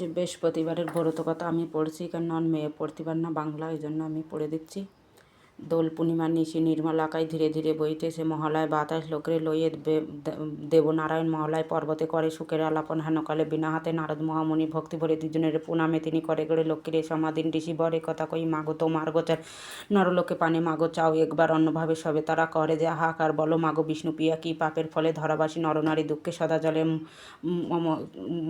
যে বৃহস্পতিবারের ব্রত কথা আমি পড়ছি, কেন মেয়ে পড়তে পার না বাংলা, এই জন্য আমি পড়ে দিচ্ছি। দোল পূর্ণিমার নিশি নির্মল আকাশ ধীরে ধীরে বইতেছে মহালয় বাতাস লোকরে লইয়ে দেবনারায়ণ মহালয় পর্বতে করে সুখের আলাপন হেনকালে বিনা হাতে নারদ মহামুনি ভক্তি ভরে দুজনের প্রণামে তিনি করে গড়ে লক্ষ্মীর সমাধিন ঋষি বরে কথা কই মাগো তোমার গোচার নরলোকে পানে মাগো চাও একবার অন্যভাবে সবে তারা করে যে হাহাকার বলো মাগো বিষ্ণু প্রিয়া কি পাপের ফলে ধরাবাসী নরনারী দুঃখে সদা জলে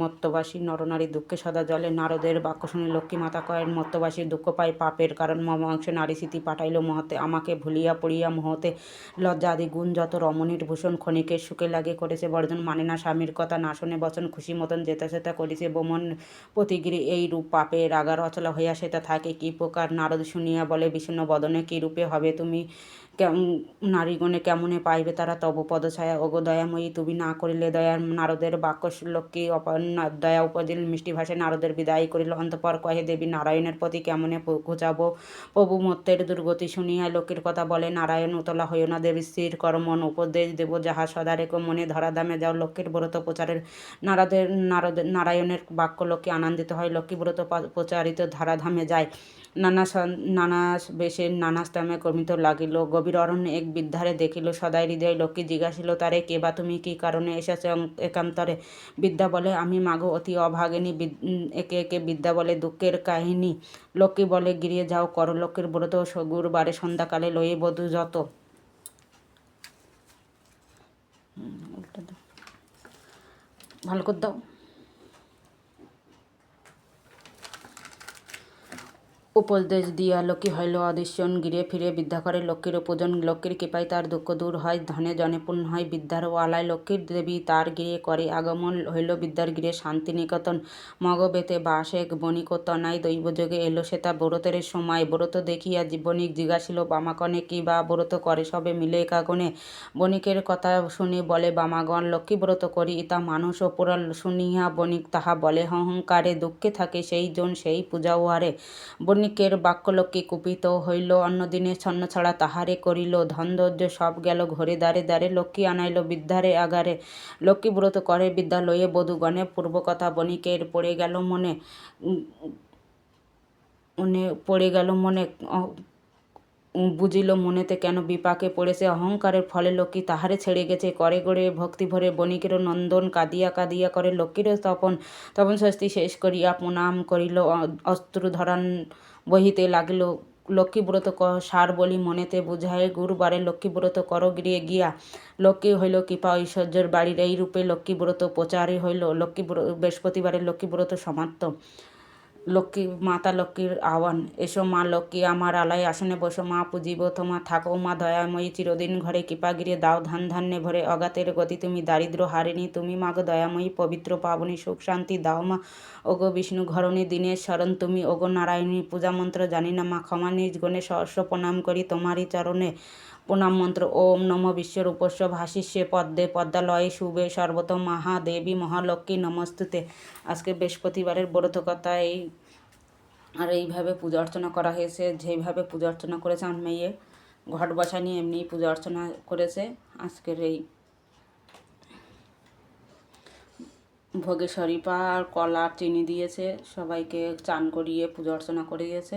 মত্তবাসী নরনারী দুঃখে সদা জলে নারদের বাক্য শুনে লক্ষ্মী মাতা কয়েন মত্তবাসীর দুঃখ পায় পাপের কারণ মম অংশে নারী স্মৃতি পাঠাইল মহতে আমাকে ভুলিয়া পড়িয়া মহতে লজ্জা আদি গুণ যত রমণীর ভূষণ ক্ষণিকের সুখে লাগে করেছে বর্জন মানে না স্বামীর কথা না শুনে বচন খুশি মতন যেতা সেতা করেছে বোমন প্রতিগিরি এই রূপ পাপে রাগার অচলা হইয়া সেটা থাকে কি প্রকার নারদ শুনিয়া বলে বিষণ্ণ বদনে কি রূপে হবে তুমি নারীগণে কেমনে পাইবে তারা তব পদছায়া ওগো দয়াময়ী তুমি না করিলে দয়ার নারদের বাক্য লক্ষ্মী দয়া উপজিল মিষ্টি ভাষায় নারদের বিদায় করিল অন্তঃপর কহে দেবী নারায়ণের প্রতি কেমনে ঘুচাবো প্রভু মত্তের দুর্গতি শুনিয়া লক্ষ্মীর কথা বলে নারায়ণ উতলা হইও না দেবী স্থির করমন উপদেশ দেব যাহা সদা রেখো মনে ধরাধামে যাও লক্ষ্মীর ব্রত প্রচারের নারায়ণের বাক্য লক্ষ্মী আনন্দিত হয় লক্ষ্মী ব্রত প্রচারিত ধারাধামে যায় নানা বেশে নানা স্থানে কর্মিত লাগিল গভীর অরণ্যে এক বৃদ্ধারে দেখিল সদাই হৃদয় লক্ষ্মী জিজ্ঞাসিল তারে কে বা তুমি কি কারণে এসেছে একান্তরে বিদ্যা বলে আমি মাগো অতি অভাগিনী একে একে বিদ্যা বলে দুঃখের কাহিনী লক্ষ্মী বলে গিরিয়ে যাও কর লক্ষ্মীর ব্রত গুরুবারে সন্ধ্যাকালে লয়ে বধূ যত ভালো করে দাও উপদেশ দিয়া লক্ষ্মী হইল অদৃশ্যন গিরে ফিরে বিদ্যা করে লক্ষ্মীর পূজন লক্ষ্মীর কৃপায় তার দুঃখ দূর হয় ধনে জনে পূর্ণ হয় বিদ্যার ওয়ালায় লক্ষ্মীর দেবী তার গিরে করে আগমন হইল বিদ্যার গিরে শান্তিনিকেতন মগবেতে বাস এক বণিক তনাই দৈবযোগে এলো সে তা ব্রতের সময় ব্রত দেখিয়া বণিক জিজ্ঞাসিল বামাকণে কি বা ব্রত করে সবে মিলে একাগণে বণিকের কথা শুনে বলে বামাগণ লক্ষ্মী ব্রত করি ইতা মানুষ অপরা শুনিয়া বণিক তাহা বলে অহংকারে দুঃখে থাকে সেই জন সেই পূজা ওয়ারে বণিকের বাক্যলক্ষ্মী কুপিত হইল অন্যদিনে ছন্ন ছাড়া তাহারে করিল ধনধৈর্য সব গেল ঘরে দ্বারে দ্বারে লক্ষ্মী আনাইল বিদ্যারে আগারে লক্ষ্মী ব্রত করে বিদ্যালয়ে বধূগণে পূর্বকথা বণিকের পড়ে গেল মনে বুঝিল মনেতে কেন বিপাকে পড়েছে অহংকারের ফলে লক্ষ্মী তাহারে ছেড়ে গেছে করে গড়ে ভক্তি ভরে বণিকেরও নন্দন কাঁদিয়া কাঁদিয়া করে লক্ষ্মীরও তপন ষষ্ঠী শেষ করিয়া প্রণাম করিল অশ্রুধরান বহিতে লাগিল লক্ষ্মী ব্রত সার বলি মনেতে বুঝায় গুরুবারে লক্ষ্মী ব্রত কর গিরিয়ে গিয়া লক্ষ্মী হইল কৃপা ঐশ্বর্যের বাড়ির এই রূপে লক্ষ্মী ব্রত প্রচারে হইল বৃহস্পতিবারের লক্ষ্মী ব্রত সমাপ্ত লক্ষ্মী মাতা লক্ষ্মীর আহ্বান এসো মা লক্ষ্মী আমার আলাই আসনে বসো মা পুজিব তোমা থাকো মা দয়াময়ী চিরদিন ঘরে কৃপাগিরে দাও ধান ধান্যে ভরে অগাতের গতি তুমি দারিদ্র হারিণী তুমি মাগো দয়াময়ী পবিত্র পাবনী সুখ শান্তি দাও মা ওগো বিষ্ণু ঘরণী দিনের শরণ তুমি ওগো নারায়ণী পূজা মন্ত্র জানি না মা ক্ষমা নিজ গণে সহস্র প্রণাম করি তোমারই চরণে প্রণাম মন্ত্র ওম নম বিশ্বরূপস্য ভাসিষ্যে পদ্মে পদ্মালয়ে শুভে সর্বত মহাদেবী মহালক্ষ্মী নমস্তুতে। আজকে বৃহস্পতিবারের ব্রতকথা এই আর এইভাবে পূজা অর্চনা করা হয়েছে যেইভাবে পূজা অর্চনা করেছে আমার মেয়ে ঘট বসা নিয়ে এমনি পূজা অর্চনা করেছে। আজকের এই ভোগে শরীফা আর কলা চিনি দিয়েছে, সবাইকে চান করিয়ে পূজা অর্চনা করিয়েছে।